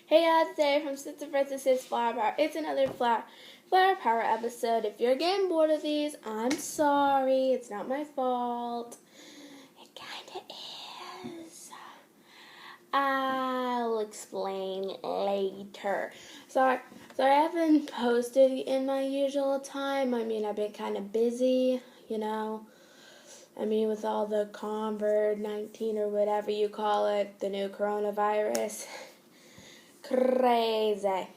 Hey guys, today from Sister Francis' Flower Power. It's another Flower Power episode. If you're getting bored of these, I'm sorry. It's not my fault. It kinda is. I'll explain later. Sorry I haven't posted in my usual time. I've been kind of busy, with all the COVID-19 or whatever you call it, the new coronavirus. Crazy.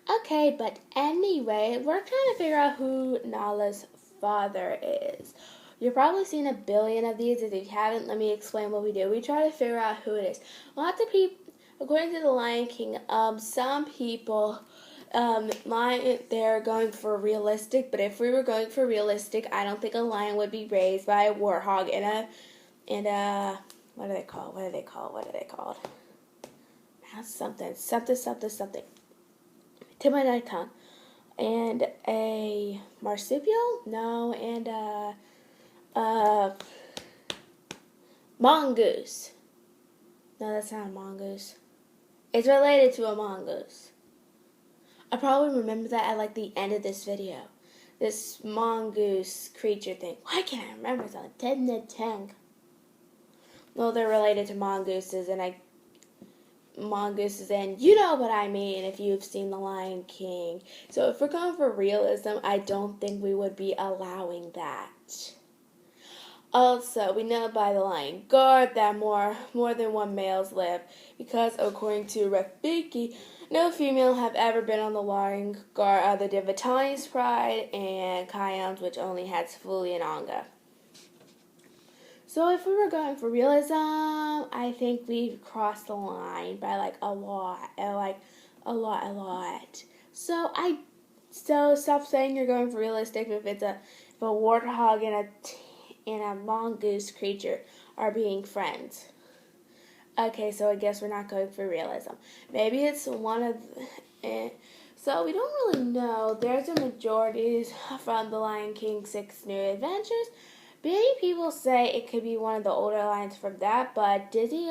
Okay, but anyway, we're trying to figure out who Nala's father is. You've probably seen a billion of these. If you haven't, let me explain what we do. We try to figure out who it is. Lots of people, according to the Lion King, some people, they're going for realistic. But if we were going for realistic, I don't think a lion would be raised by a warthog and a what are they called? Something. Tip my tongue. And a marsupial? No, and a mongoose. No, that's not a mongoose. It's related to a mongoose. I probably remember that at the end of this video. This mongoose creature thing. Why can't I remember? It's on the tip of the tongue. Well, they're related to mongooses, and you know what I mean if you've seen The Lion King. So if we're going for realism, I don't think we would be allowing that. Also, we know by the Lion Guard that more than one males live, because according to Rafiki, no female have ever been on the Lion Guard other than Vitani's Pride and Kion's, which only has Fuli and Anga. So if we were going for realism, I think we've crossed the line by a lot. So stop saying you're going for realistic if a warthog and a mongoose creature are being friends. Okay, so I guess we're not going for realism. Maybe it's one of. So we don't really know. There's a majority from The Lion King 6 New Adventures. Many people say it could be one of the older lines from that, but Disney,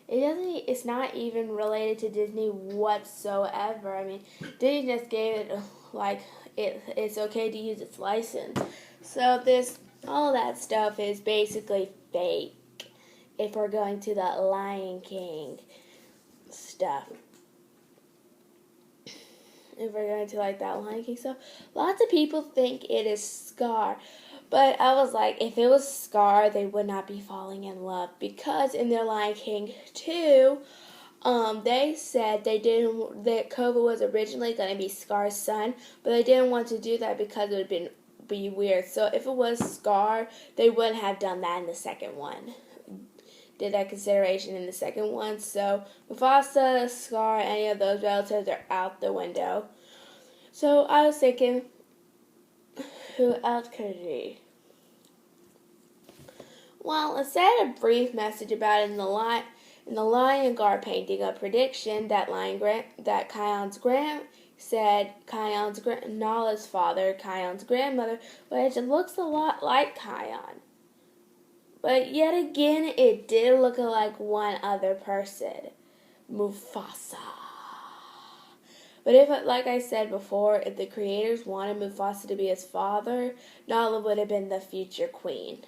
it's not even related to Disney whatsoever. Disney just gave it, it's okay to use its license. So all that stuff is basically fake if we're going to the Lion King stuff. If we're going to that Lion King stuff, lots of people think it is Scar. But I was like, if it was Scar, they would not be falling in love. Because in their Lion King 2, they said that Koba was originally going to be Scar's son, but they didn't want to do that because it would be weird. So if it was Scar, they wouldn't have done that in the second one. Did that consideration in the second one. So Mufasa, Scar, any of those relatives are out the window. So I was thinking, who else could it be? Well, it said a brief message about it in the Lion Guard painting, a prediction that Kion's Nala's father, Kion's grandmother, which looks a lot like Kion. But yet again, it did look like one other person, Mufasa. But like I said before, if the creators wanted Mufasa to be his father, Nala would have been the future queen.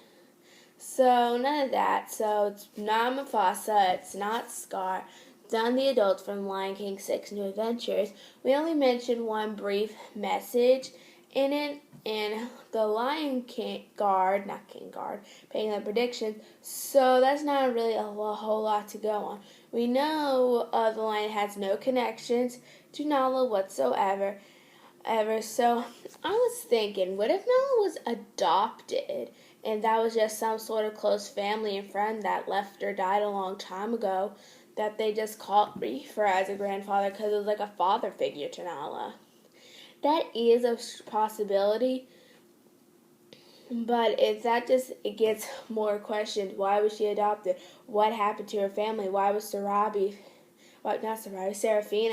So none of that. So it's not Mufasa, it's not Scar. It's none of the adults from Lion King 6 New Adventures. We only mentioned one brief message in it, and the Lion King Guard, not King Guard, paying the predictions. So that's not really a whole lot to go on. We know the lion has no connections to Nala whatsoever. So I was thinking, what if Nala was adopted and that was just some sort of close family and friend that left or died a long time ago that they just refer as a grandfather because it was like a father figure to Nala? That is a possibility, but it gets more questions. Why was she adopted? What happened to her family? Why was Seraphina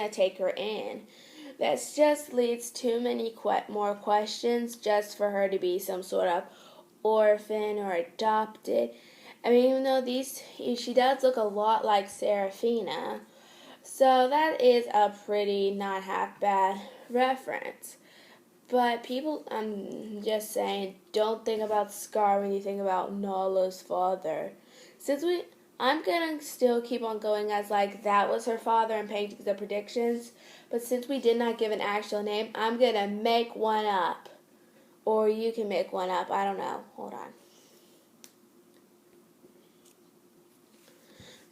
take her in? That just leads too many more questions just for her to be some sort of orphan or adopted. Even though she does look a lot like Seraphina, So that is a pretty not half bad reference. But people, I'm just saying, don't think about Scar when you think about Nala's father. I'm gonna still keep on going as like that was her father and painting the predictions. But since we did not give an actual name, I'm gonna make one up. Or you can make one up. I don't know. Hold on.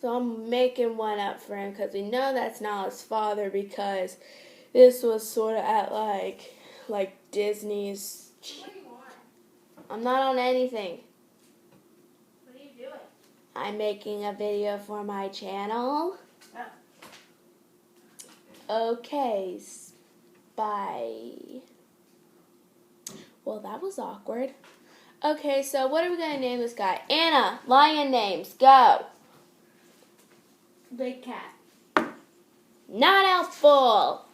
So I'm making one up for him because we know that's not his father because this was sort of at like Disney's. What do you want? I'm not on anything. What are you doing? I'm making a video for my channel. Oh. Okay. Bye. Well, that was awkward. Okay, so what are we going to name this guy? Anna, lion names, go. Big cat. Not Elful.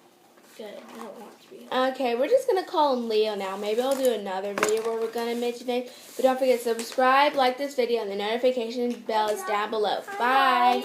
Good. I don't want to be. Okay, we're just going to call him Leo now. Maybe I'll do another video where we're going to mention names. But don't forget to subscribe, like this video, and the notification bell is down below. Bye.